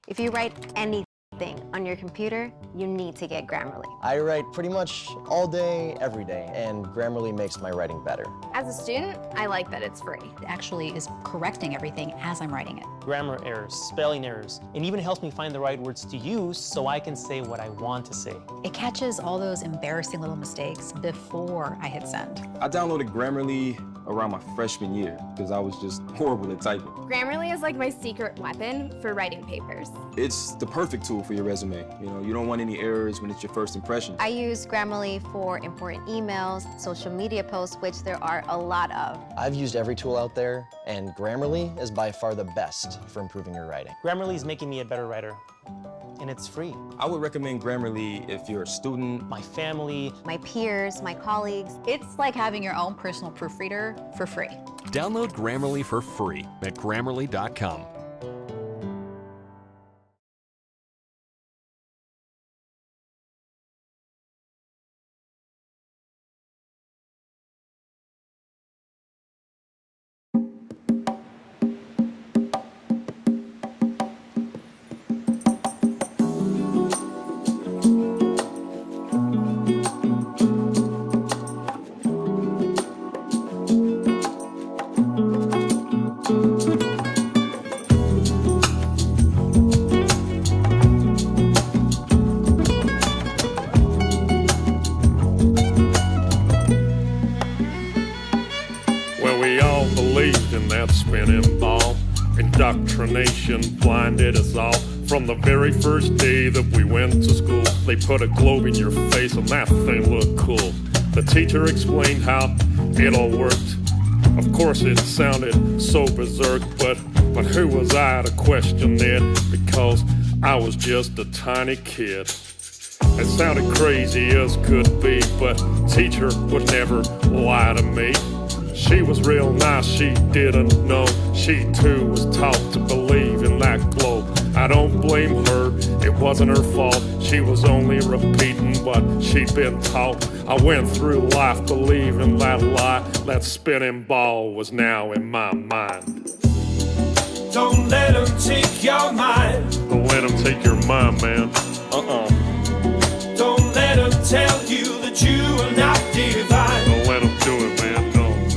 If you write anything on your computer, you need to get Grammarly. I write pretty much all day, every day, and Grammarly makes my writing better. As a student, I like that it's free. It actually is correcting everything as I'm writing it. Grammar errors, spelling errors, and even helps me find the right words to use so I can say what I want to say. It catches all those embarrassing little mistakes before I hit send. I downloaded Grammarly around my freshman year because I was just horrible at typing. Grammarly is like my secret weapon for writing papers. It's the perfect tool for your resume. You know, you don't want any errors when it's your first impression. I use Grammarly for important emails, social media posts, which there are a lot of. I've used every tool out there, and Grammarly is by far the best for improving your writing. Grammarly is making me a better writer, and it's free. I would recommend Grammarly if you're a student. My family, my peers, my colleagues. It's like having your own personal proofreader for free. Download Grammarly for free at Grammarly.com. Spinning ball. Indoctrination blinded us all. From the very first day that we went to school, they put a globe in your face and that thing looked cool. The teacher explained how it all worked. Of course it sounded so berserk, but who was I to question it? Because I was just a tiny kid. It sounded crazy as could be, but teacher would never lie to me. She was real nice, she didn't know. She too was taught to believe in that globe. I don't blame her, it wasn't her fault. She was only repeating what she'd been taught. I went through life believing that lie. That spinning ball was now in my mind. Don't let them take your mind. Don't let them take your mind, man. Don't let them tell you that you are not divine. Don't let them do it, man.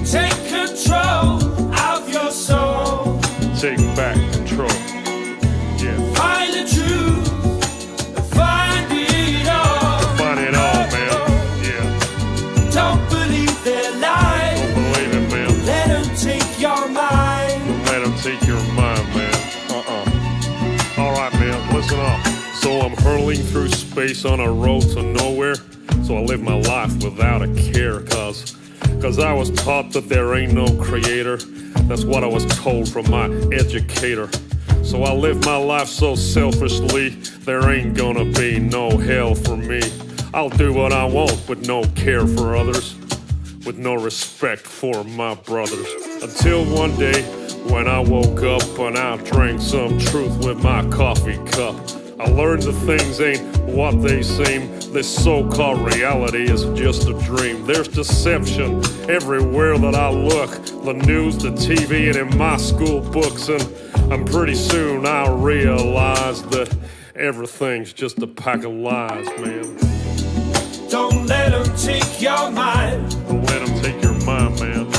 Take control of your soul. Take back control. Yeah. Find the truth. Find it all. Find it all, man. Yeah. Don't believe their lies. Don't believe it, man. Let them take your mind. Don't let them take your mind, man. Alright, man, listen up. So I'm hurling through space on a road to nowhere. So I live my life without a care, Cause I was taught that there ain't no creator. That's what I was told from my educator. So I live my life so selfishly, there ain't gonna be no hell for me. I'll do what I want with no care for others, with no respect for my brothers. Until one day when I woke up and I drank some truth with my coffee cup. I learned that things ain't what they seem. This so-called reality is just a dream. There's deception everywhere that I look. The news, the TV, and in my school books. And pretty soon I'll realize that everything's just a pack of lies, man. Don't let them take your mind. Don't let them take your mind, man.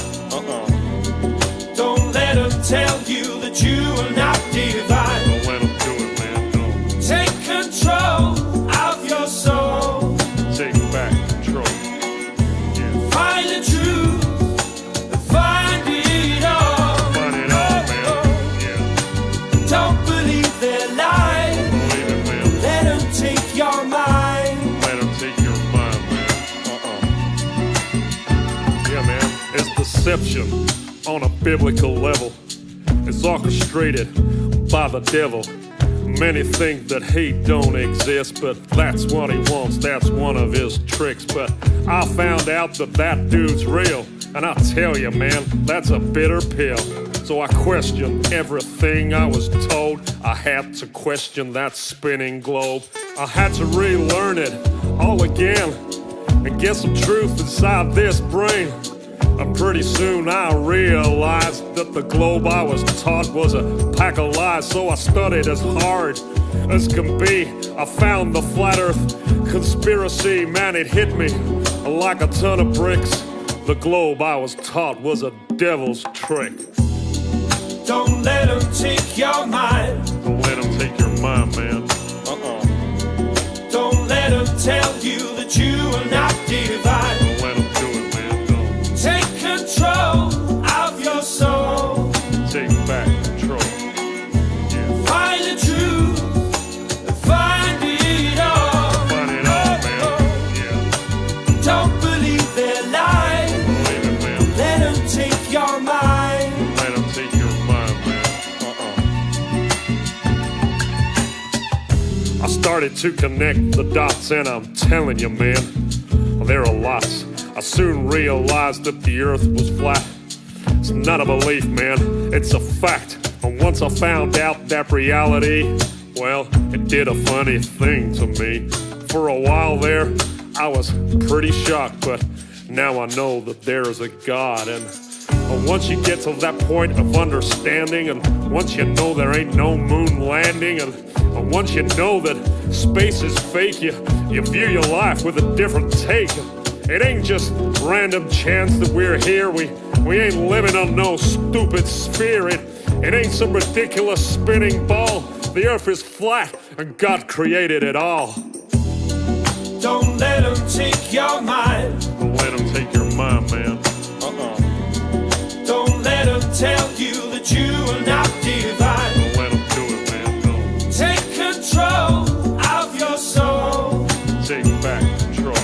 Don't let them tell you that you are not divine. Don't let them do it, man. No. Take control of your soul. Take back control. Yeah. Find the truth. Find it all. Find it all, man. Yeah. Don't believe their lies. Don't believe it, man. Let them take your mind. Don't let them take your mind, man. Yeah, man. It's deception on a biblical level. It's orchestrated by the devil. Many think that hate don't exist, but that's what he wants, that's one of his tricks. But I found out that that dude's real, and I tell you, man, that's a bitter pill. So I questioned everything I was told. I had to question that spinning globe. I had to relearn it all again and get some truth inside this brain. And pretty soon I realized that the globe I was taught was a pack of lies. So I studied as hard as can be. I found the flat earth conspiracy. Man, it hit me like a ton of bricks. The globe I was taught was a devil's trick. Don't let them take your mind. Don't let them take your mind, man. Don't let them tell you that you are not divine. Don't let them do it, man. Don't. Take control of your soul. Take back control. Yeah. Find the truth. Find it all. Find it all, man. Yeah. Don't believe their lies. Believe it, man. Let them take your mind. Let them take your mind, man. I started to connect the dots, and I'm telling you, man, there are lots. I soon realized that the earth was flat. It's not a belief, man, it's a fact. And once I found out that reality, well, it did a funny thing to me. For a while there, I was pretty shocked, but now I know that there is a God. And once you get to that point of understanding, and once you know there ain't no moon landing, and once you know that space is fake, you view your life with a different take. It ain't just random chance that we're here. We ain't living on no stupid sphere. It ain't some ridiculous spinning ball. The earth is flat, and God created it all. Don't let them take your mind. Don't let them take your mind, man. Don't let them tell you that you are not divine. Don't let them do it, man. Don't. Take control of your soul. Take back control.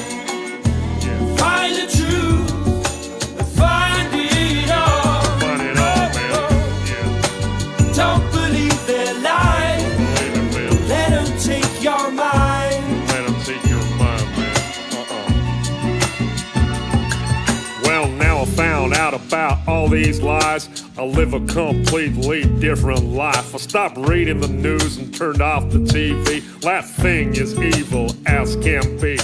Yeah. Find the truth. Find it all. Find it all, man. Yeah. Don't believe their lies. Believe it, man. Let them take your mind. Let them take your mind, man. Well, now I found out about all these lies. I live a completely different life. I stopped reading the news and turned off the TV. That thing is evil as can be.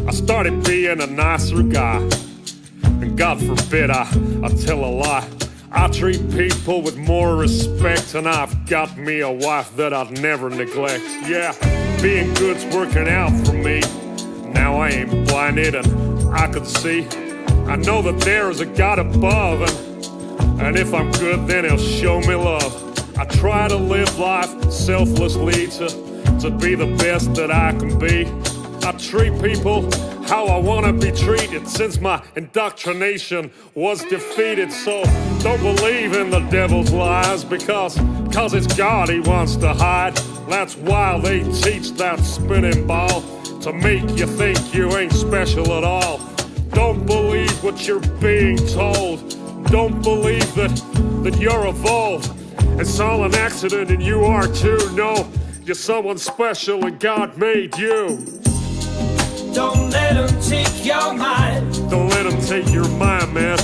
I started being a nicer guy, and God forbid I tell a lie. I treat people with more respect, and I've got me a wife that I'd never neglect. Yeah, being good's working out for me. Now I ain't blinded and I could see. I know that there is a God above, and if I'm good, then he'll show me love. I try to live life selflessly to be the best that I can be. I treat people how I want to be treated since my indoctrination was defeated. So don't believe in the devil's lies because it's God he wants to hide. That's why they teach that spinning ball, to make you think you ain't special at all. Don't believe what you're being told. Don't believe that you're evolved. It's all an accident and you are too. No, you're someone special and God made you. Don't let them take your mind. Don't let them take your mind, man.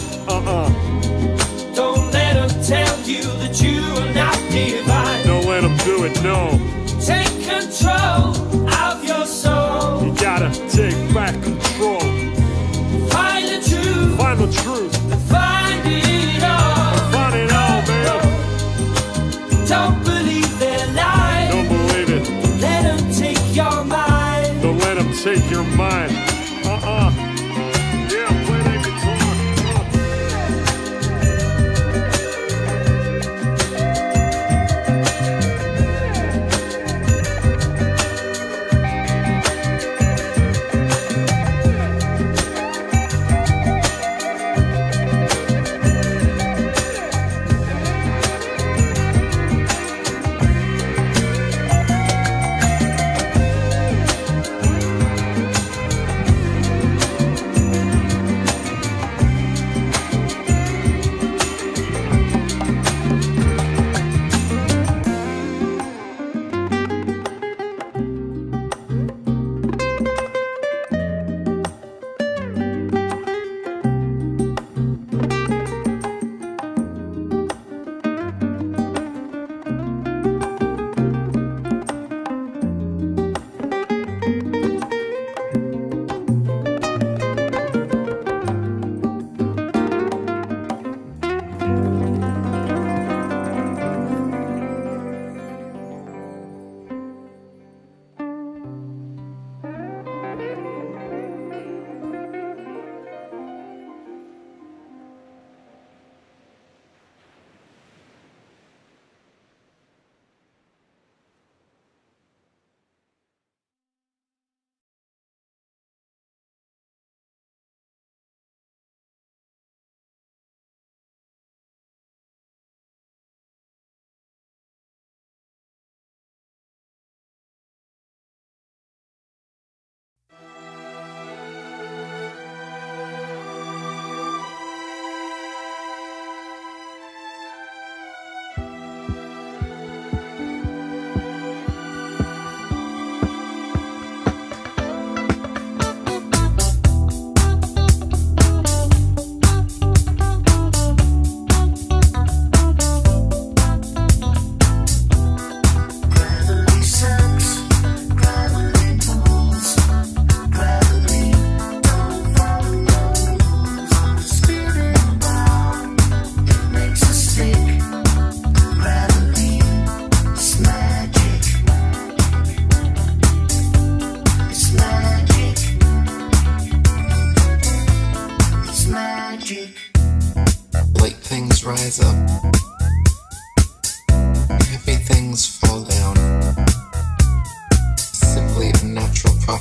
Don't let them tell you that you are not divine. Don't let them do it, no. Take control of your soul. You gotta take back control. Find the truth. Find the truth. Find it all. Find it all, man. Don't believe their lies. Don't believe it. Let them take your mind. Don't let them take your mind. Yeah, play that guitar.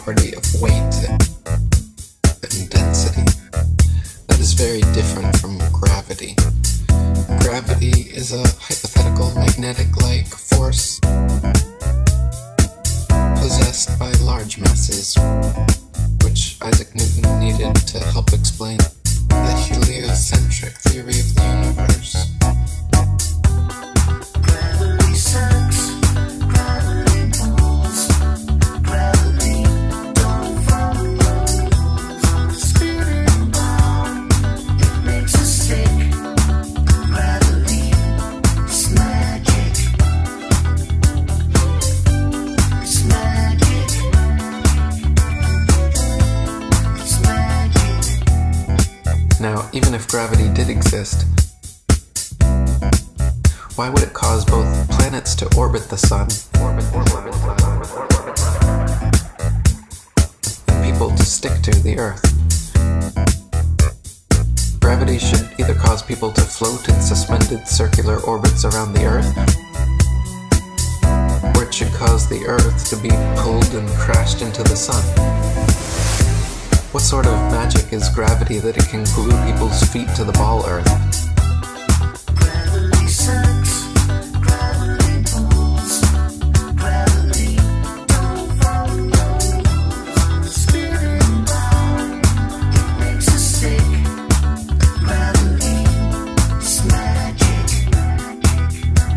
property of weight and density that is very different from gravity. Gravity is a hypothetical magnetic-like force possessed by large masses, which Isaac Newton needed to help explain the heliocentric theory of the universe. Gravity sucks, gravity pulls, gravity don't follow from the spinning ball. It makes us sick. Gravity is magic. It's magic. It's magic. Now, even if gravity did exist, why would it cause both planets to orbit the sun and people to stick to the Earth? Gravity should either cause people to float in suspended circular orbits around the Earth, or it should cause the Earth to be pulled and crashed into the sun. What sort of magic is gravity that it can glue people's feet to the ball Earth? Gravity sucks, gravity pulls, gravity don't follow from the spinning ball. It makes us sick. Gravity is magic.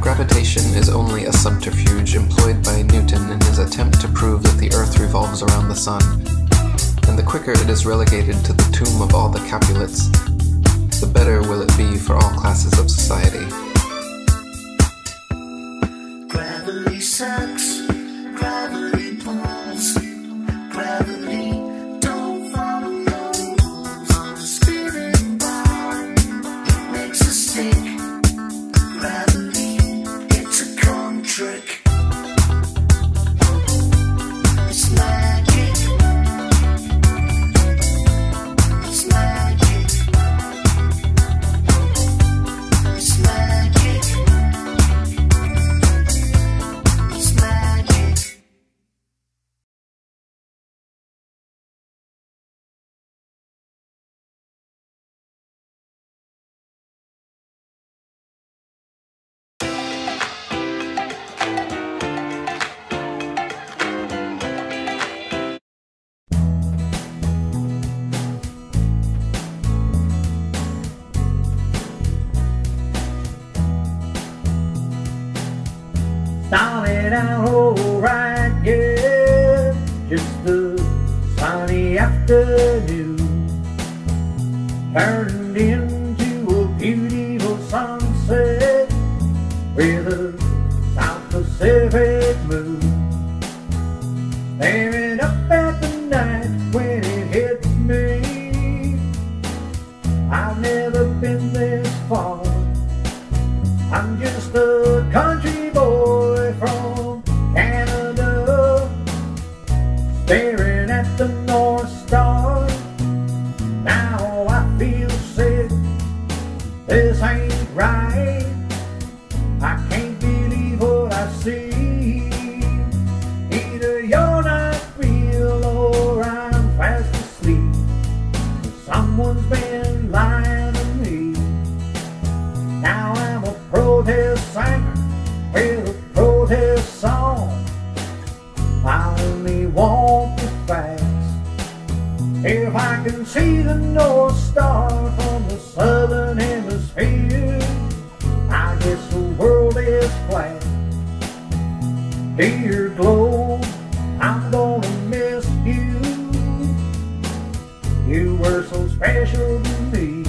Gravitation is only a subterfuge employed by Newton in his attempt to prove that the Earth revolves around the sun. And the quicker it is relegated to the tomb of all the Capulets, the better will it be for all classes of society. Gravity sucks, gravity pulls, gravity don't follow rules on the spinning ball. It makes us sick. Gravity, it's a con trick. It's magic. It's magic. It's magic. It's magic. Started out alright, yeah, just a sunny afternoon, turned into a beautiful sunset with a South Pacific moon, staring up at the night when it hit me. I've never been this far. I'm just a country boy from Canada, staring at the North Star. Now I feel sick, this ain't right. I can't believe what I see. Either you're not real or I'm fast asleep. Someone's been lying to me. Now I'm a protest singer with a protest song. I only want the facts. If I can see the North Star from the southern hemisphere, I guess the world is flat. Dear globe, I'm gonna miss you. You were so special to me.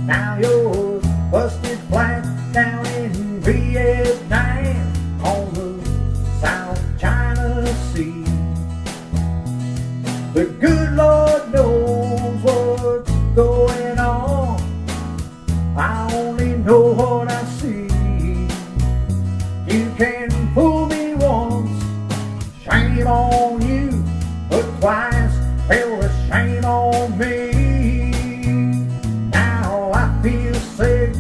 Now you're busted flat down in Vietnam on the South China Sea. The good Lord knows what's going on. I only know what I see. You can fool me once, shame on you, but twice, well, the shame on me. Now I feel sick,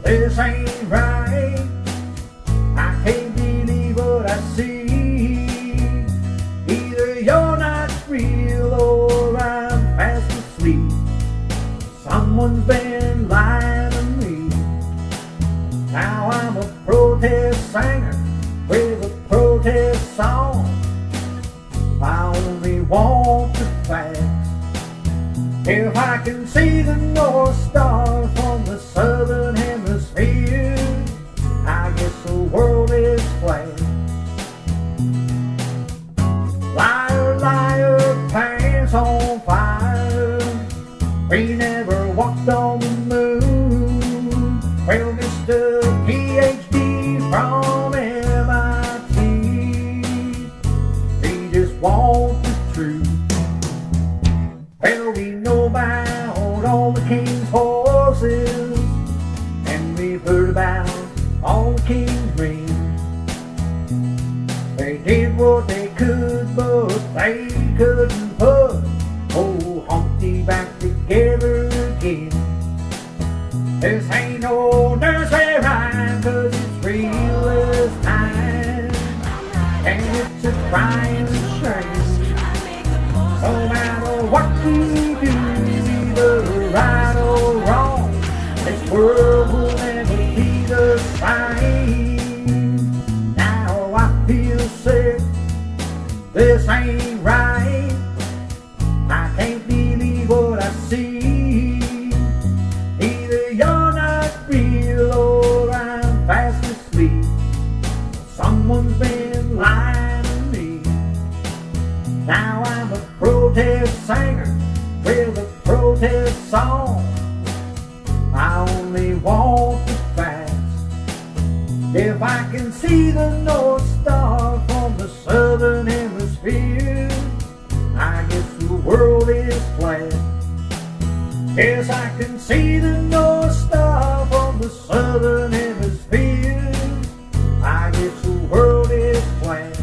this ain't right. I can't believe what I see. Now I'm a protest singer with a protest song. I only want the facts. If I can see the North Star from the southern hemisphere, I guess the world is flat. Liar, liar, pants on fire. We never walked on the moon. Well, Mr. PhD from MIT, we just want the truth. Well, we know about all the king's horses, and we've heard about all the king's men. They did what they could, but they couldn't put old Humpty back together again. This ain't no nursery rhyme, 'cause it's real as time, and it's a crying shame. No matter what we do, either right or wrong, this world will never be the same. Now I feel sick, this ain't right. I can't believe what I see. Either you're not real or I'm fast asleep. Someone's been lying to me. Now I'm a protest singer with a protest song. I only want the facts. If I can see the North Star from the southern hemisphere, I guess the world is flat. Yes, I can see the North Star from the southern hemisphere. I guess the world is flat.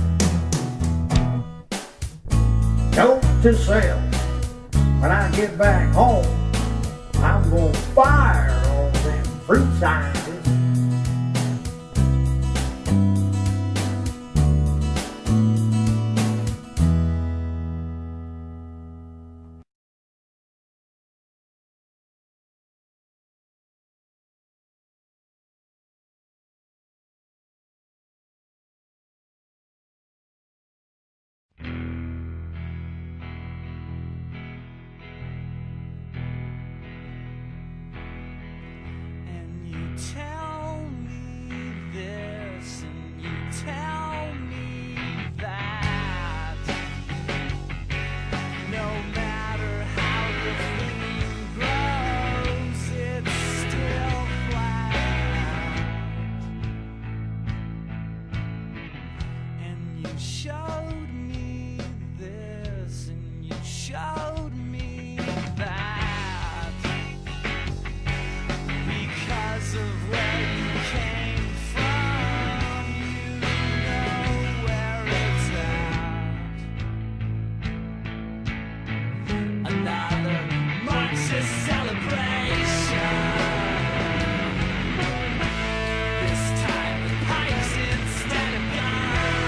Note to self, when I get back home, I'm gonna fire all them fruit scientists. Tell me this and you tell me that. No matter how the thing grows, it's still flat. And you showed me this and you showed me that. Because of where you came from, you know where it's at. Another Marxist celebration. This time with pipes instead of guns.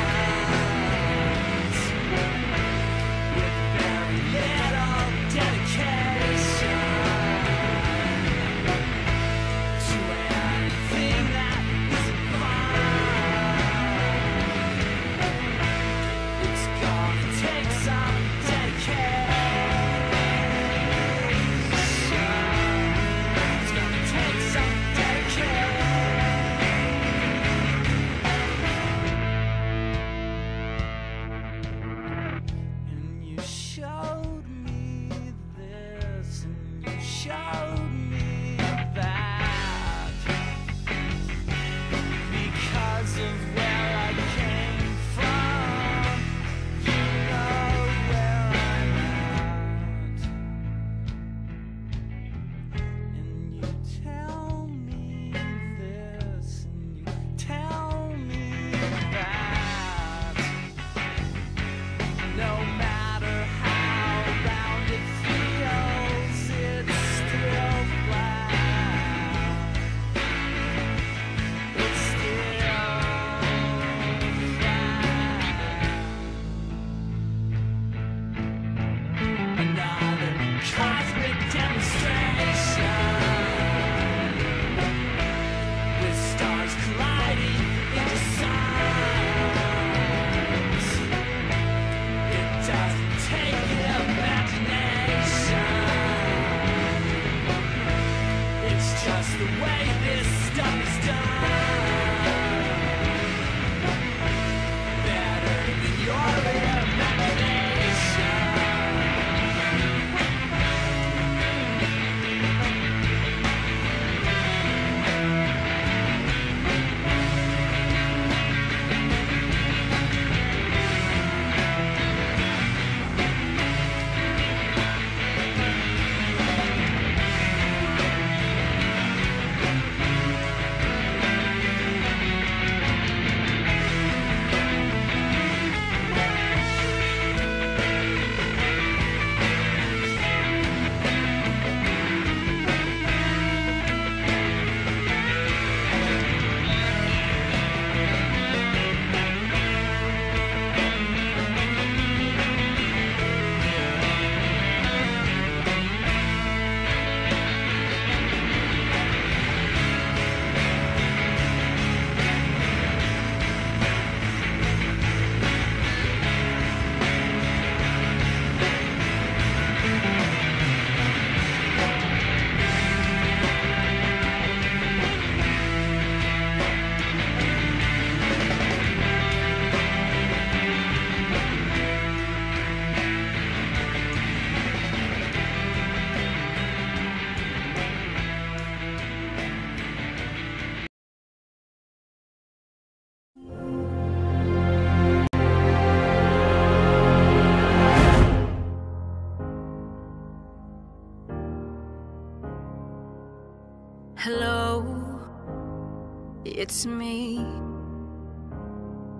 it's me.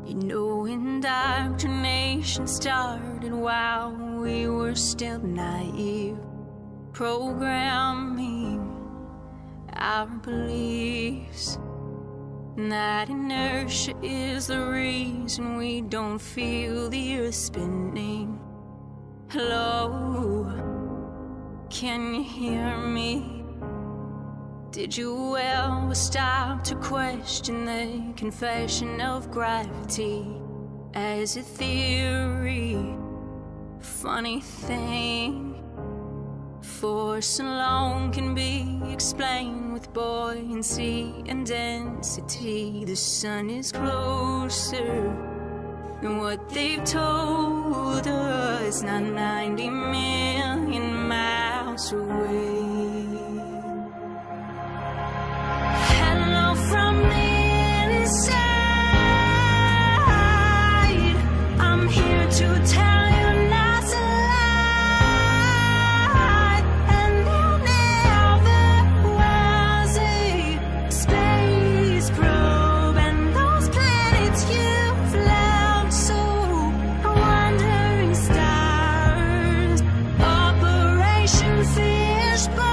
You know, indoctrination started while we were still naive, programming our beliefs. That inertia is the reason we don't feel the earth spinning. Hello, can you hear me? Did you ever stop to question the confession of gravity as a theory? Funny thing, force alone can be explained with buoyancy and density. The sun is closer than what they've told us, not 90 million miles away. Hello from the inside, I'm here to tell you not to lie. And there never was a space probe, and those planets you've left so wandering stars. Operation Fishbowl.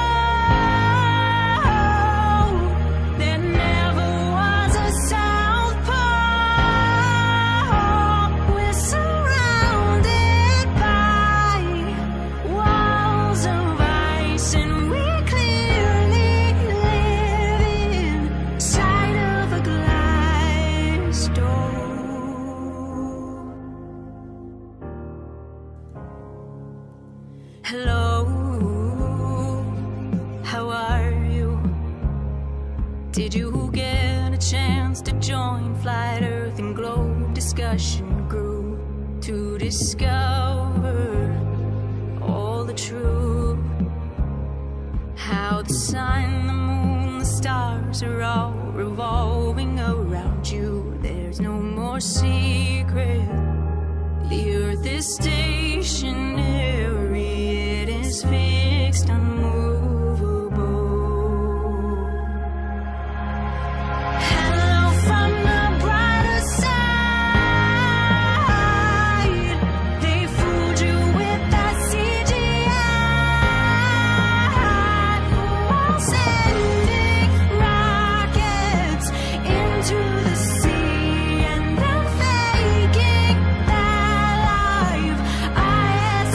Hello, how are you? Did you get a chance to join Flat Earth and Globe discussion group to discover all the truth? How the sun, the moon, the stars are all revolving around you. There's no more secret. The earth is stationary, it is fixed, unmovable. Hello from the brighter side. They fooled you with that CGI, while sending rockets into the sea and then faking that life. IS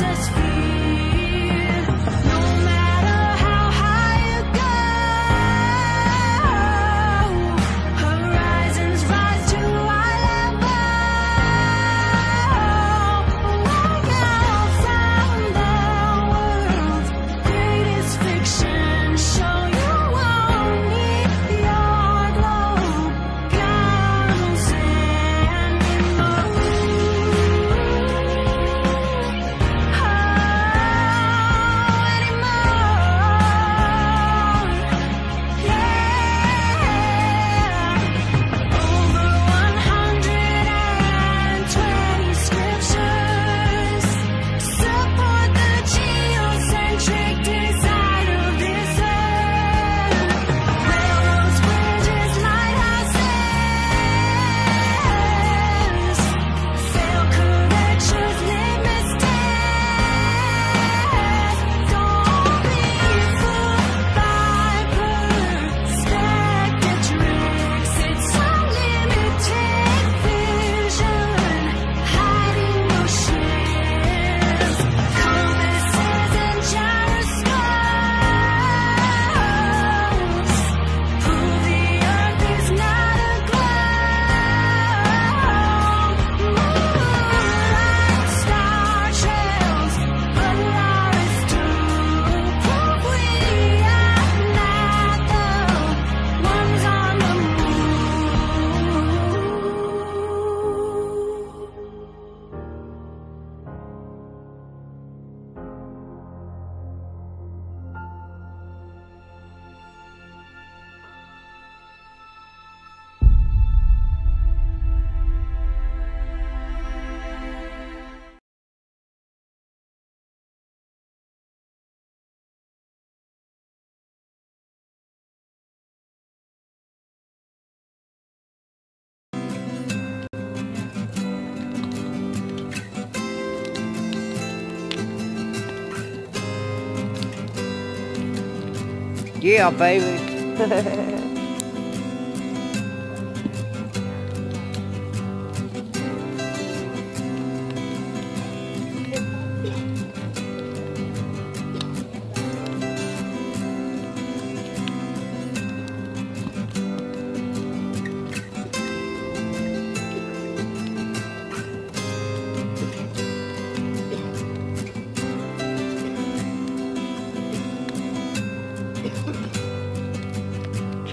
Yeah, baby.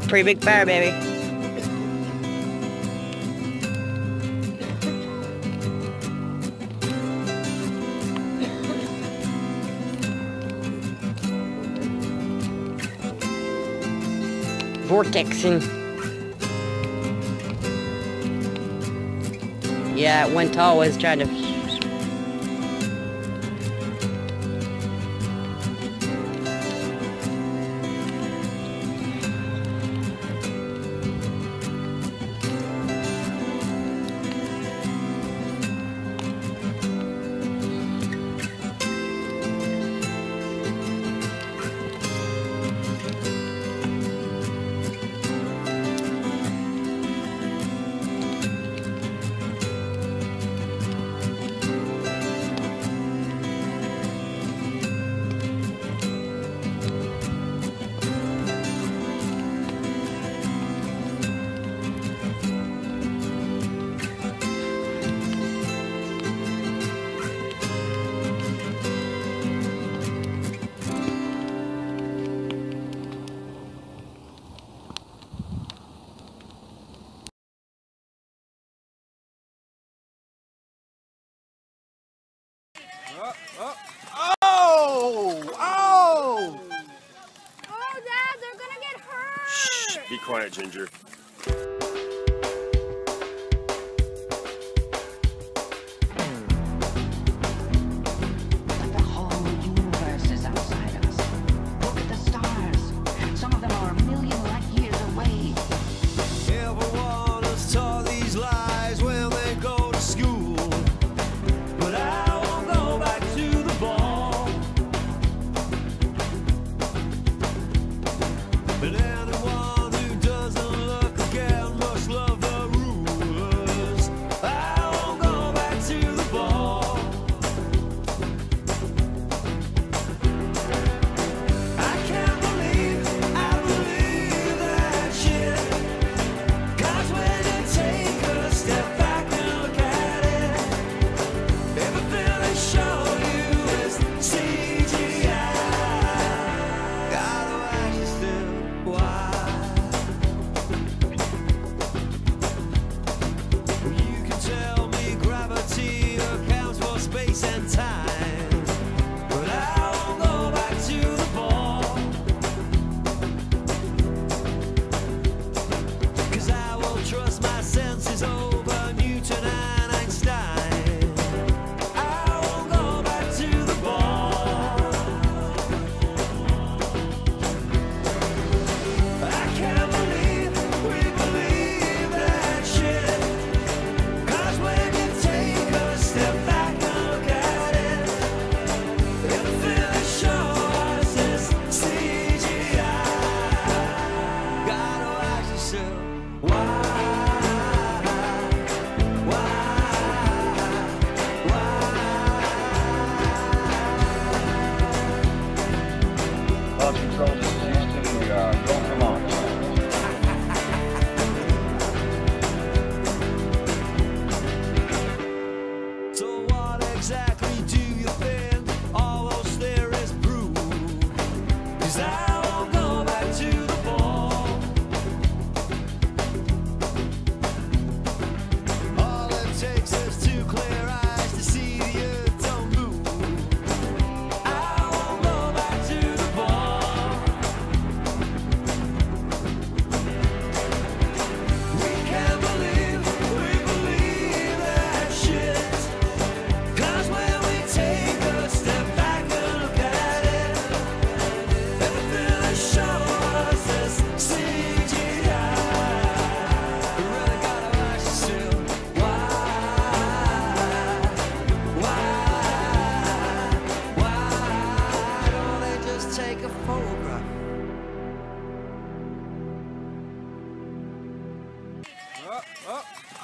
Pretty big fire, baby. Vortexing. Yeah, it went always trying to. Oh! Oh, Dad, they're gonna get hurt! Shh, be quiet, Ginger. The whole universe is outside us. Look at the stars. Some of them are a million light years away. Everyone is taught these lies when they go to school. But I won't go back to the ball. But anyone who doesn't look again must love the rulers. I won't go back to the ball. I can't believe that shit. 'Cause when you take a step back and look at it, everything they show you is CGI. Gotta ask you still why. You can tell me gravity accounts for space and time, but I won't go back to the ball. 'Cause I won't trust my senses over Newton and Einstein. I won't go back to the ball. I can't believe we believe that shit. 'Cause when you take a step back and look at it, everything they show us is CGI. Gotta ask yourself why.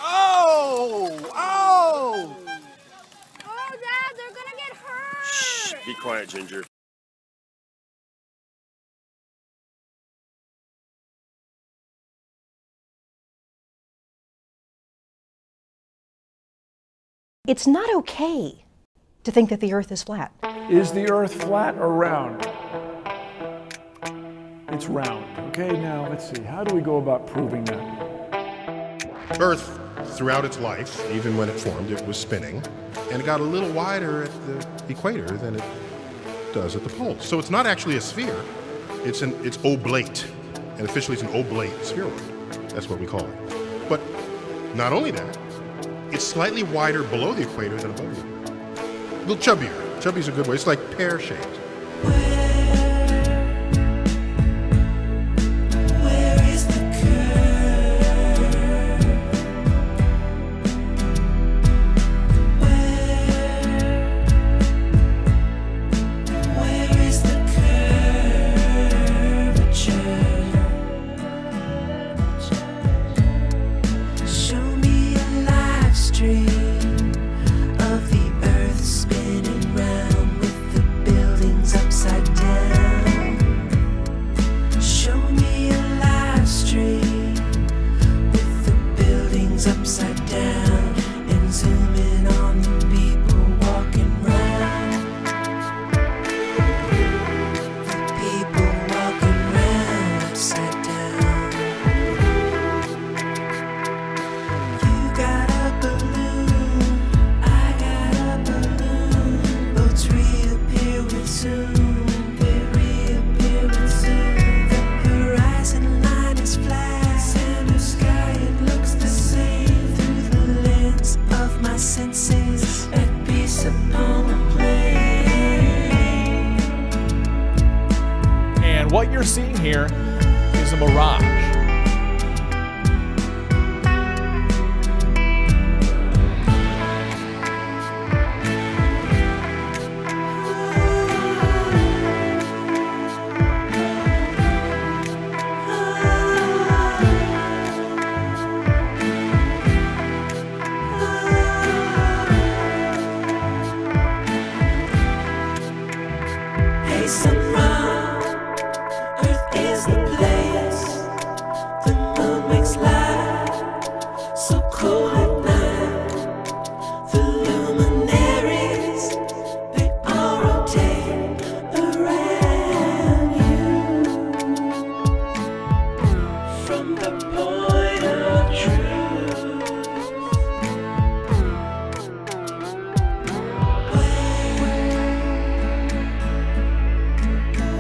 Oh! Oh, Dad, they're gonna get hurt! Shh, be quiet, Ginger. It's not okay to think that the Earth is flat. Is the Earth flat or round? It's round. Okay, now let's see. How do we go about proving that? Earth, throughout its life, even when it formed, it was spinning, and it got a little wider at the equator than it does at the poles. So it's not actually a sphere. It's oblate, and officially it's an oblate spheroid. That's what we call it. But not only that, it's slightly wider below the equator than above it. A little chubbier. Chubby's a good way. It's like pear-shaped. What you're seeing here is a mirage. Hey, sunrise. Earth is the place. The moon makes light so cool at night. The luminaries, they all rotate around you. From the point of truth,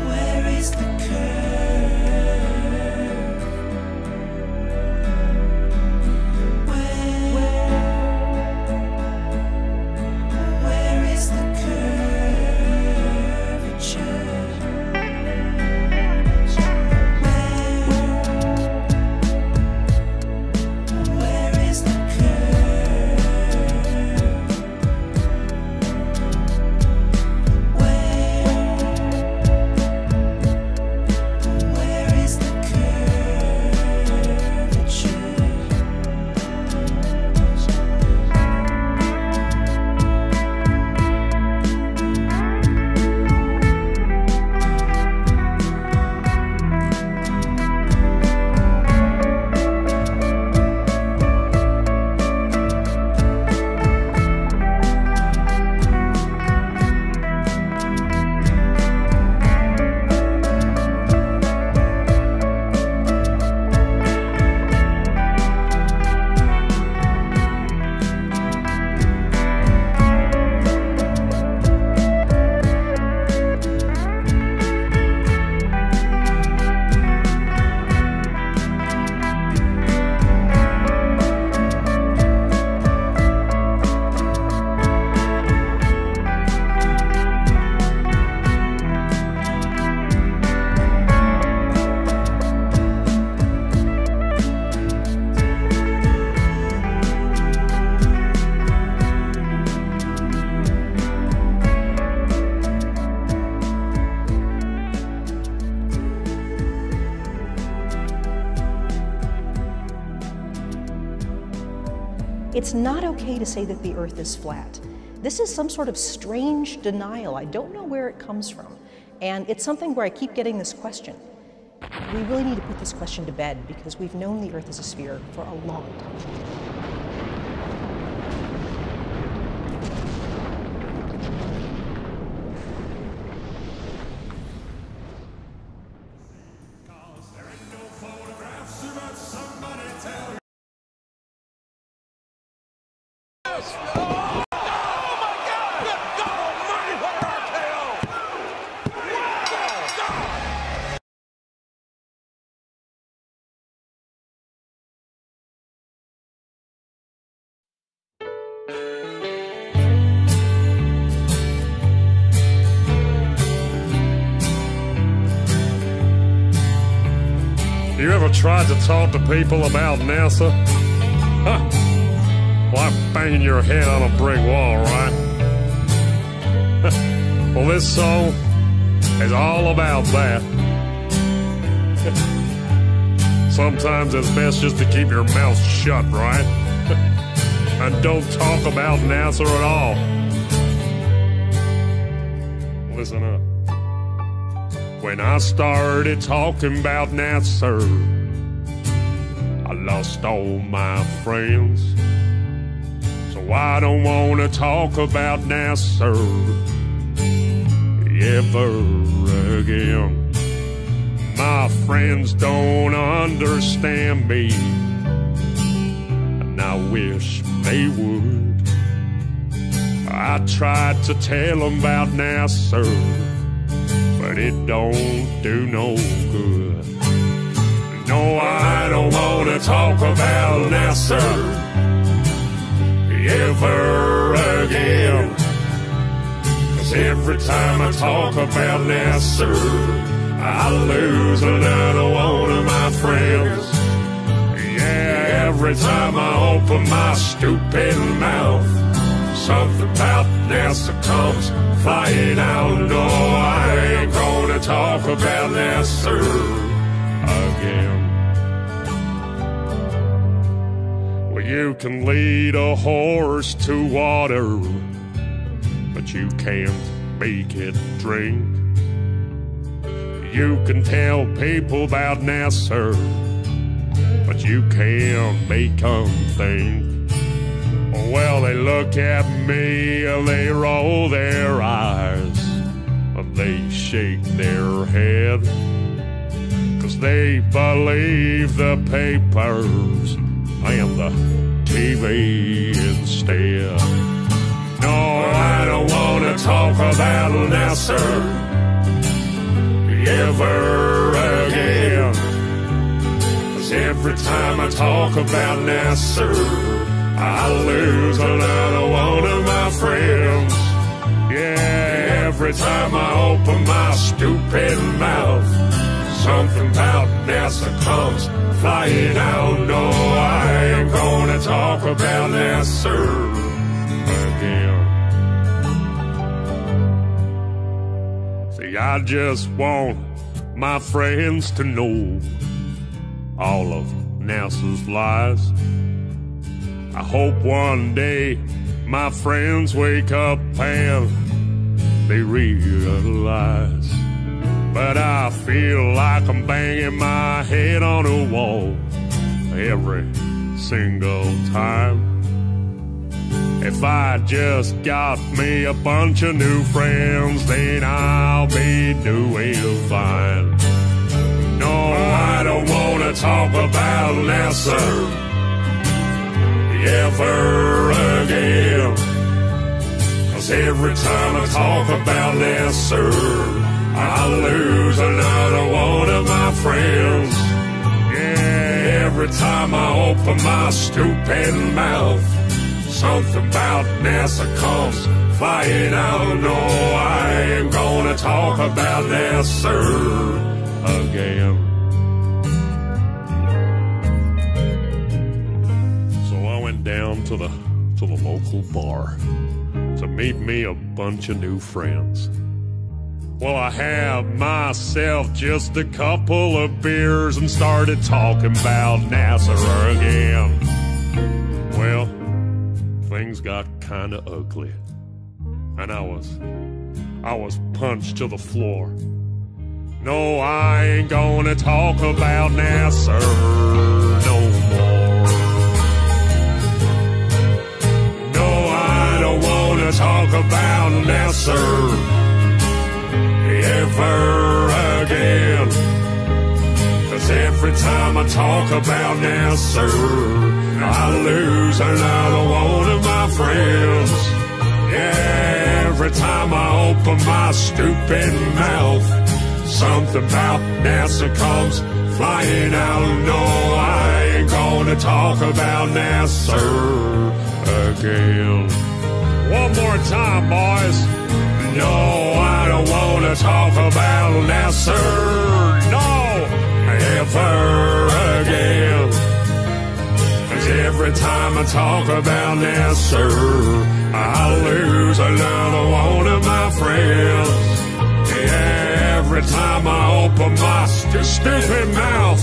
where is the curve? Where It's not okay to say that the Earth is flat. This is some sort of strange denial. I don't know where it comes from. And it's something where I keep getting this question. We really need to put this question to bed because we've known the Earth is a sphere for a long time. You ever tried to talk to people about NASA? Huh. Like banging your head on a brick wall, right? Well, this song is all about that. Sometimes it's best just to keep your mouth shut, right? And don't talk about NASA at all. Listen up. When I started talking about NASA, I lost all my friends. So I don't want to talk about NASA ever again. My friends don't understand me, and I wish they would. I tried to tell them about NASA, but it don't do no good. No, I don't want to talk about NASA ever again. 'Cause every time I talk about NASA, I lose another one of my friends. Yeah, every time I open my stupid mouth, something about NASA comes flying out. No, I ain't gonna talk about NASA again. Well, you can lead a horse to water, but you can't make it drink. You can tell people about NASA, but you can't make them think. Well, they look at me, they roll their eyes, they shake their head, 'cause they believe the papers and the TV instead. No, I don't want to talk about NASA ever again. 'Cause every time I talk about NASA, I lose another one of my friends. Yeah, every time I open my stupid mouth, something about NASA comes flying out. No, I ain't gonna talk about NASA again. See, I just want my friends to know all of NASA's lies. I hope one day my friends wake up and they realize. But I feel like I'm banging my head on a wall every single time. If I just got me a bunch of new friends, then I'll be doing fine. No, I don't want to talk about NASA ever again. 'Cause every time I talk about NASA, I lose another one of my friends. Yeah, every time I open my stupid mouth, something about NASA comes flying out. No, I ain't gonna talk about NASA again. Down to the local bar to meet me a bunch of new friends. Well, I had myself just a couple of beers and started talking about NASA again. Well, things got kinda ugly. And I was punched to the floor. No, I ain't gonna talk about NASA no more. No, I don't wanna talk about NASA ever again. 'Cause every time I talk about NASA, I lose another one of my friends. Yeah, every time I open my stupid mouth, something about NASA comes flying out. No, I ain't gonna talk about NASA again. One more time, boys. No, I don't wanna talk about NASA, no, ever again. 'Cause every time I talk about NASA, I lose another one of my friends. Yeah, every time I open my stupid mouth,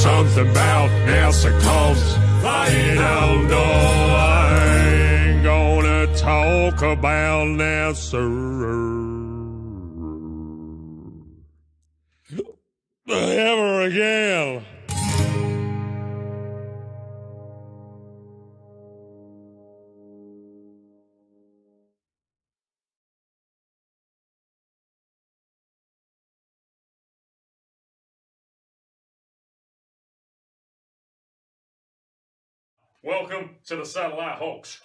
something about NASA comes flying out. No, I ain't gonna talk about NASA ever again. Welcome to the satellite hoax.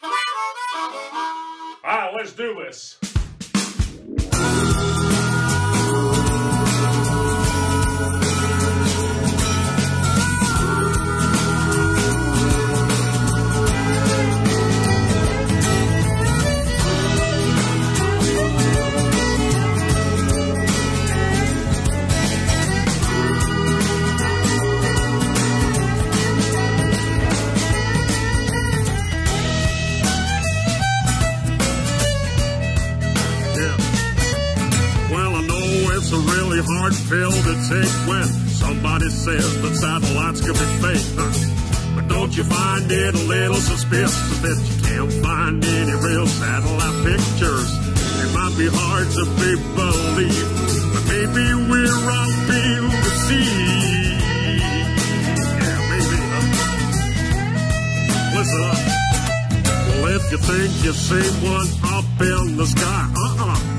Alright, let's do this. It's a really hard pill to take when somebody says that satellites could be fake. But don't you find it a little suspicious that you can't find any real satellite pictures? It might be hard to be believed, but maybe we're all being deceived. Yeah, maybe. Listen up. Well, if you think you see one up in the sky,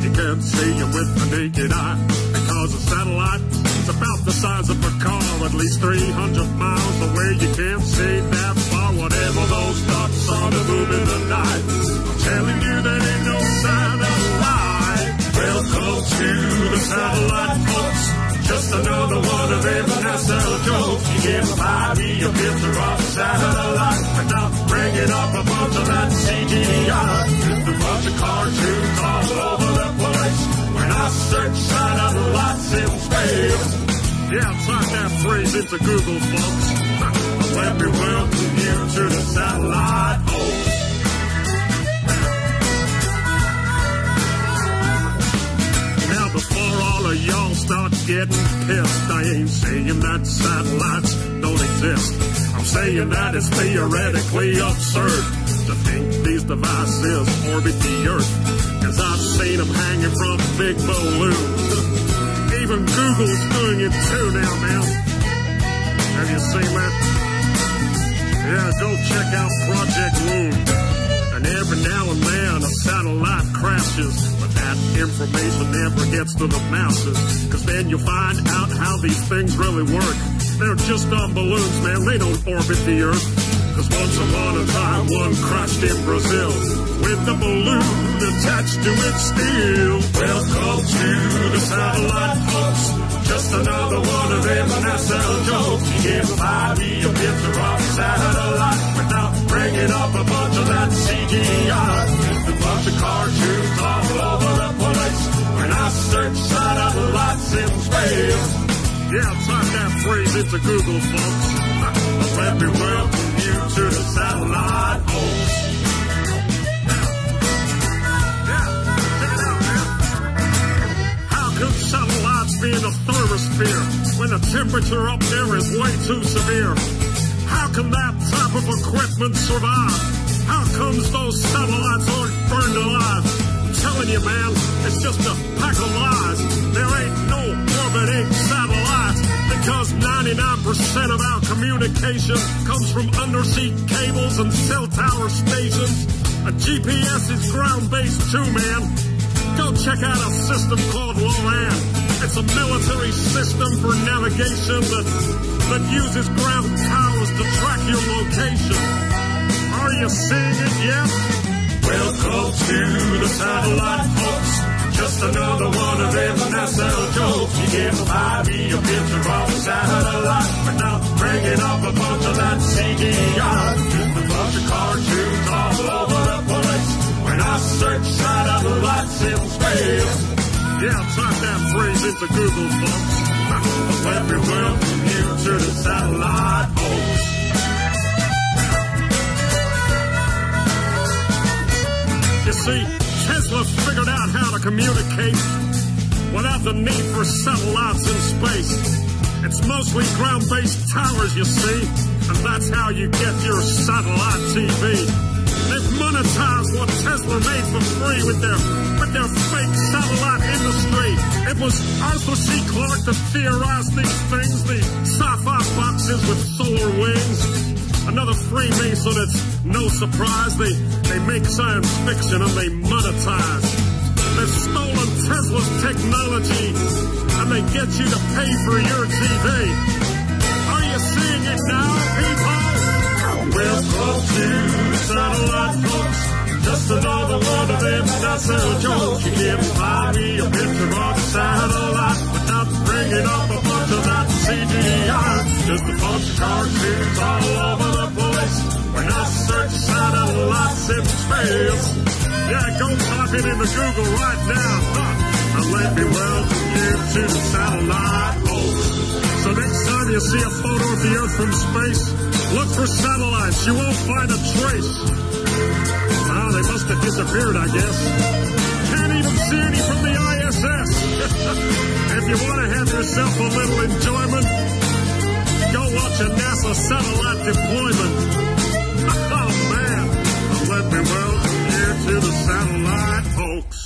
you can't see it with the naked eye. Because a satellite is about the size of a car, at least 300 miles away. You can't see that far, whatever those dots are to move in the night. I'm telling you, there ain't no satellite. Welcome to the satellite folks. Just another one of them NASA jokes. You get a 5E, a picture of a satellite, without bringing up a bunch of that CGI. Just a bunch of cartoons all over the place. When I search satellites in space, yeah, type that phrase into Google, folks. Let me welcome you to the satellite hoax. Now, before all of y'all start getting pissed, I ain't saying that satellites don't exist. I'm saying that it's theoretically absurd to think these devices orbit the Earth. 'Cause I've seen them hanging from big balloons. Even Google's doing it too now, man. Have you seen that? Yeah, go check out Project Moon. And every now and then a satellite crashes, but that information never gets to the masses. 'Cause then you find out how these things really work. They're just on balloons, man. They don't orbit the Earth. 'Cause once upon a time, one crashed in Brazil with the balloon attached to it still. Welcome to the satellite folks. Just another one of them NASA jokes. You get a 5E, a picture of a satellite, without bringing up a bunch of that CGI. Just a bunch of cartoons all over the place. When I search satellites in space, yeah, type that phrase into Google, folks. Let me welcome you to the satellite hoax. Could satellites be in a thermosphere when the temperature up there is way too severe? How can that type of equipment survive? How comes those satellites aren't burned alive? I'm telling you, man, it's just a pack of lies. There ain't no orbiting satellites because 99% of our communication comes from undersea cables and cell tower stations. A GPS is ground-based too, man. Go check out a system called LORAN. It's a military system for navigation that uses ground towers to track your location. Are you seeing it yet? Welcome to the satellite, folks. Just another one of them NASA jokes. You get a 5E, a picture of a satellite, but now bringing up a bunch of that CGI. Just a bunch of cartoons all over the place. When I search satellites in space. Yeah, type that phrase into Google, folks. Let me welcome you to the satellite, folks. You see, Tesla figured out how to communicate without the need for satellites in space. It's mostly ground-based towers, you see, and that's how you get your satellite TV. They've monetized what Tesla made for free with their fake satellite industry. It was Arthur C. Clarke that theorized these things, the sci-fi boxes with solar wings. Another Freemason, it's no surprise. They make science fiction and they monetize. They've stolen Tesla's technology and they get you to pay for your TV. Are you seeing it now, people? Welcome to satellite, folks. Just another one of them NASA jokes. You give 5E a picture of a satellite without bringing up a bunch of that CGI. Just a bunch of cartoons all over the place. When I search satellites in space. Yeah, go type it into Google right now. And let me welcome you to the satellite, folks. So next time you see a photo of the Earth from space, look for satellites. You won't find a trace. Ah, they must have disappeared, I guess. Can't even see any from the ISS. If you want to have yourself a little enjoyment, go watch a NASA satellite deployment. Oh, man. Well, let me welcome you to the satellite, folks.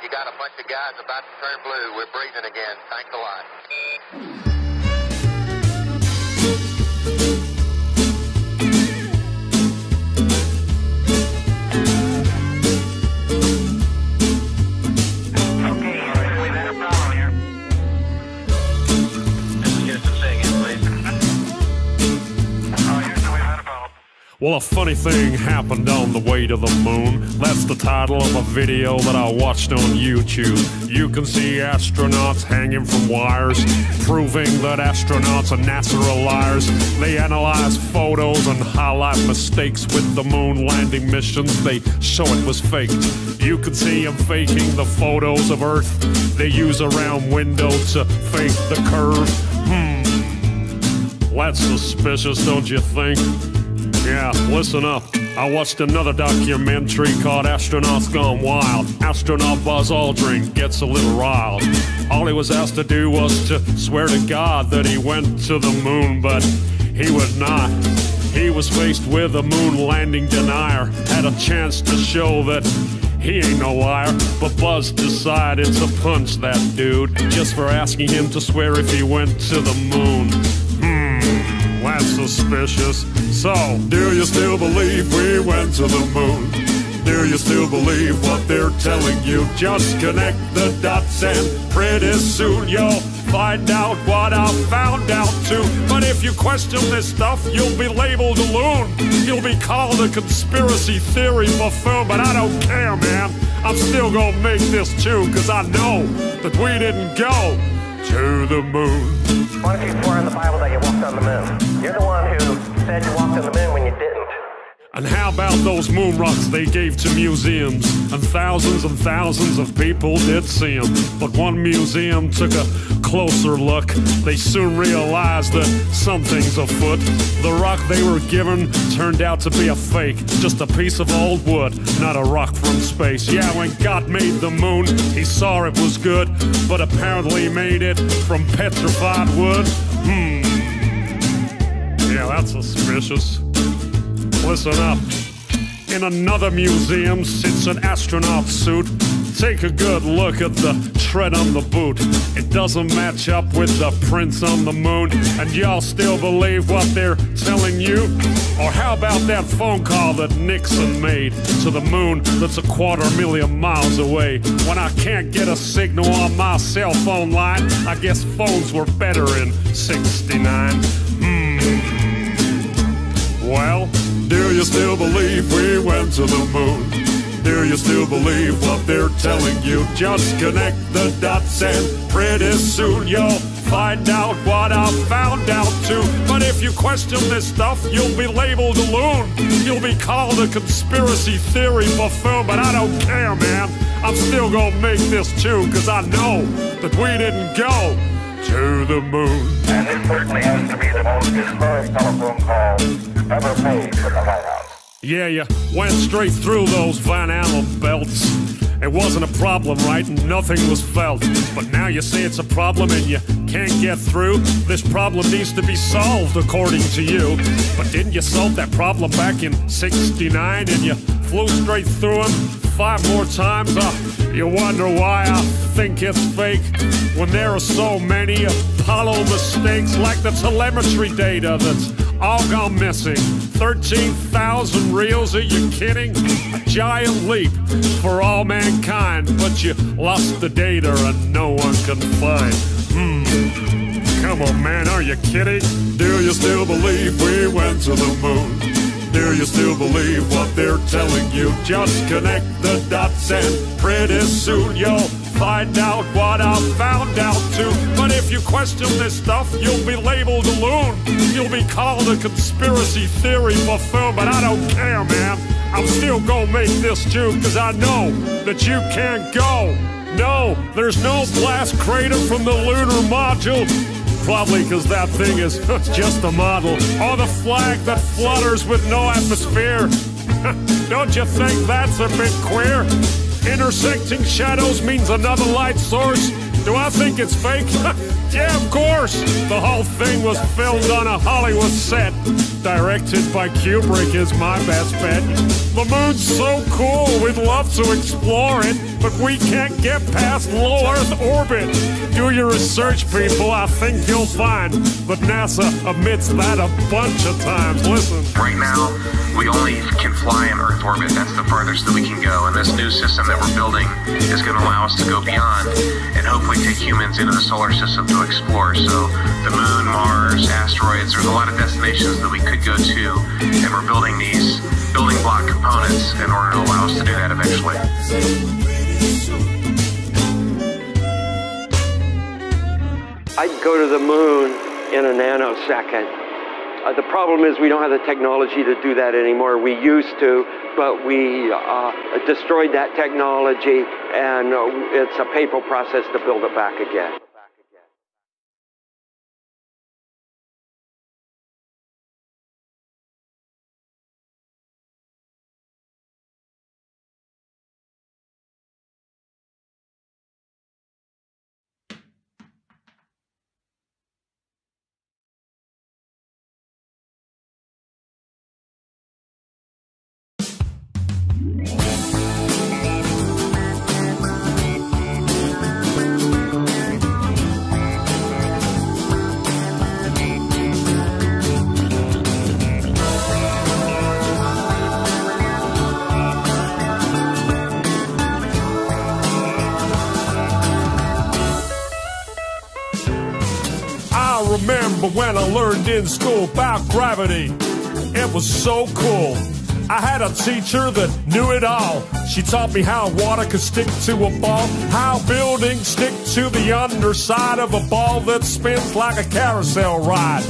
You got a bunch of guys about to turn blue. We're breathing again. Thanks a lot. Well, a funny thing happened on the way to the moon. That's the title of a video that I watched on YouTube. You can see astronauts hanging from wires, proving that astronauts and NASA are liars. They analyze photos and highlight mistakes with the moon landing missions. They show it was faked. You can see them faking the photos of Earth. They use a round window to fake the curve. That's suspicious, don't you think? Yeah, listen up. I watched another documentary called Astronauts Gone Wild. Astronaut Buzz Aldrin gets a little riled. All he was asked to do was to swear to God that he went to the moon, but he would not. He was faced with a moon landing denier. Had a chance to show that he ain't no liar, but Buzz decided to punch that dude just for asking him to swear if he went to the moon. That's suspicious. So, do you still believe we went to the moon? Do you still believe what they're telling you? Just connect the dots and pretty soon you'll find out what I found out too. But if you question this stuff, you'll be labeled a loon. You'll be called a conspiracy theory buffoon, but I don't care, man. I'm still gonna make this too, cause I know that we didn't go to the moon. Why don't you swear in the Bible that you walked on the moon? You're the one who said you walked on the moon when you didn't. And how about those moon rocks they gave to museums? And thousands of people did see them. But one museum took a closer look. They soon realized that something's afoot. The rock they were given turned out to be a fake, just a piece of old wood, not a rock from space. Yeah, when God made the moon, he saw it was good, but apparently made it from petrified wood. Yeah, that's suspicious. Listen up. In another museum sits an astronaut suit. Take a good look at the tread on the boot. It doesn't match up with the prints on the moon. And y'all still believe what they're telling you? Or how about that phone call that Nixon made to the moon that's 250,000 miles away? When I can't get a signal on my cell phone line, I guess phones were better in '69. Well, do you still believe we went to the moon? Do you still believe what they're telling you? Just connect the dots and pretty soon you'll find out what I found out too. But if you question this stuff, you'll be labeled a loon. You'll be called a conspiracy theory buffoon, but I don't care, man. I'm still gonna make this tune, cause I know that we didn't go to the moon. And it certainly has to be the most historic telephone call ever made from the White House. Yeah, you went straight through those Van Allen belts. It wasn't a problem, right? Nothing was felt. But now you say it's a problem and you can't get through. This problem needs to be solved, according to you. But didn't you solve that problem back in '69 and you flew straight through them 5 more times? You wonder why I think it's fake when there are so many Apollo mistakes, like the telemetry data that's all gone missing. 13,000 reels, are you kidding? A giant leap for all mankind, but you lost the data and no one can find. Come on, man, are you kidding? Do you still believe we went to the moon? Do you still believe what they're telling you? Just connect the dots and pretty soon you'll find out what I found out too. But if you question this stuff, you'll be labeled a loon. You'll be called a conspiracy theory buffoon, but I don't care, man. I'm still gonna make this tune, cause I know that you can't go. No, there's no blast crater from the lunar module. Probably because that thing is just a model. Or the flag that flutters with no atmosphere. Don't you think that's a bit queer? Intersecting shadows means another light source. Do I think it's fake? Yeah, of course. The whole thing was filmed on a Hollywood set. Directed by Kubrick is my best bet. The moon's so cool, we'd love to explore it, but we can't get past low Earth orbit. Do your research, people, I think you'll find that NASA admits that a bunch of times. Listen. Right now, we only can fly in Earth orbit. That's the farthest that we can go. And this new system that we're building is going to allow us to go beyond and hopefully take humans into the solar system to explore. So the moon, Mars, asteroids, there's a lot of destinations that we could go to, and we're building these building block components in order to allow us to do that eventually. I'd go to the moon in a nanosecond. The problem is we don't have the technology to do that anymore. We used to, but we destroyed that technology, and it's a painful process to build it back again. Remember when I learned in school about gravity? It was so cool. I had a teacher that knew it all. She taught me how water could stick to a ball, how buildings stick to the underside of a ball that spins like a carousel ride.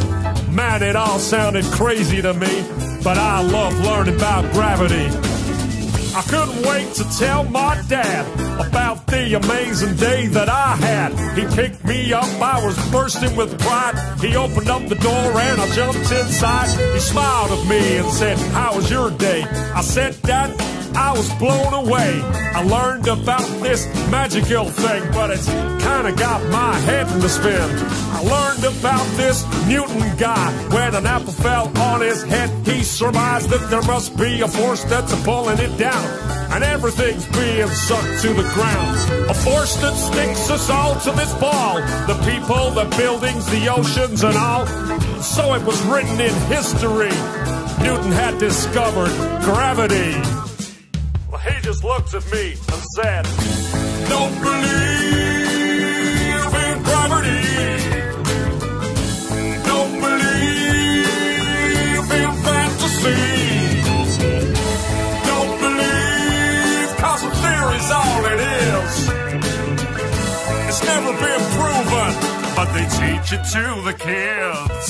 Man, it all sounded crazy to me. but I love learning about gravity. I couldn't wait to tell my dad about the amazing day that I had. He picked me up, I was bursting with pride. He opened up the door and I jumped inside. He smiled at me and said, "How was your day?" I said, "Dad, I was blown away. I learned about this magical thing, but it's kinda got my head in the spin. I learned about this Newton guy. When an apple fell on his head, he surmised that there must be a force that's pulling it down, and everything's being sucked to the ground. A force that sticks us all to this ball, the people, the buildings, the oceans and all. So it was written in history, Newton had discovered gravity." He just looked at me and said, "Don't believe in gravity. Don't believe in fantasy. Don't believe, 'cause a theory's all it is. It's never been proven, but they teach it to the kids."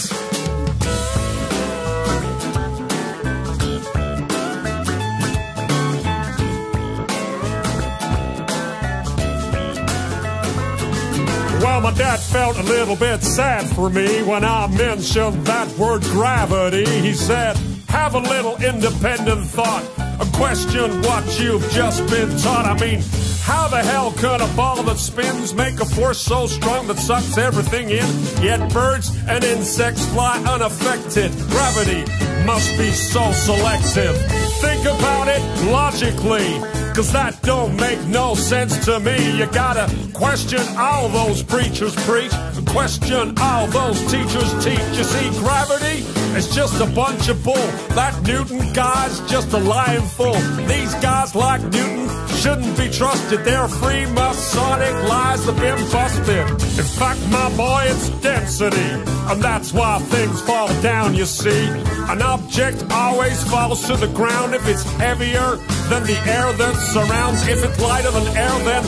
Well, my dad felt a little bit sad for me when I mentioned that word gravity. He said, "Have a little independent thought and question what you've just been taught. I mean, how the hell could a ball that spins make a force so strong that sucks everything in? Yet birds and insects fly unaffected. Gravity must be so selective. Think about it logically, 'cause that don't make no sense to me. You gotta question all those preachers preach, question all those teachers teach. You see, gravity is just a bunch of bull. That Newton guy's just a lying fool. These guys like Newton shouldn't be trusted. They're free Masonic lies have been busted. In fact, my boy, it's density, and that's why things fall down, you see. An object always falls to the ground if it's heavier than the air that surrounds. If it's lighter than air, then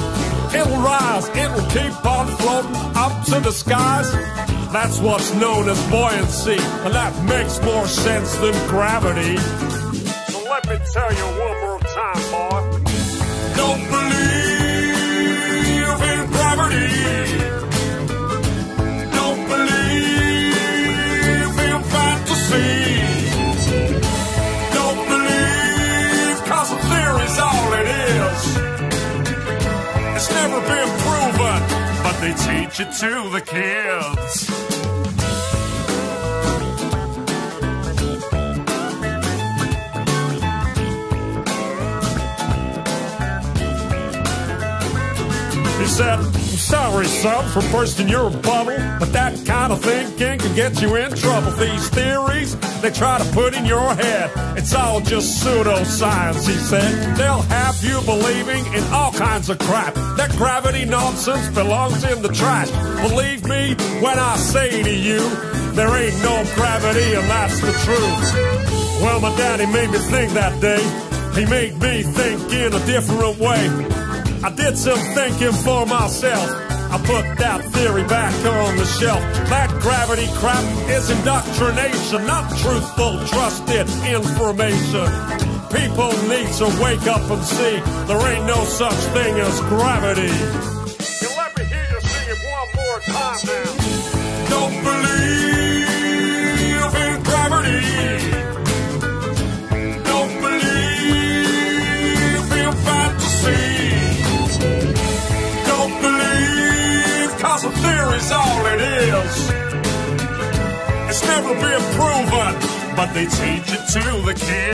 it'll rise. It'll keep on floating up to the skies. That's what's known as buoyancy, and that makes more sense than gravity. So let me tell you one more time, boy. Don't believe in gravity. Don't believe in fantasy. Don't believe, 'cause a theory's all it is. It's never been proven, but they teach it to the kids. He said, "I'm sorry, son, for bursting your bubble, but that kind of thinking can get you in trouble. These theories they try to put in your head, it's all just pseudoscience," he said. "They'll have you believing in all kinds of crap. That gravity nonsense belongs in the trash. Believe me when I say to you, there ain't no gravity, and that's the truth." Well, my daddy made me think that day. He made me think in a different way. I did some thinking for myself. I put that theory back on the shelf. That gravity crap is indoctrination, not truthful, trusted information. People need to wake up and see there ain't no such thing as gravity. You let me hear you sing it one more time now. Don't believe in gravity. Don't believe in fantasy. Don't believe, 'cause a theory's all it is. It's never been proven, but they teach it to the kids.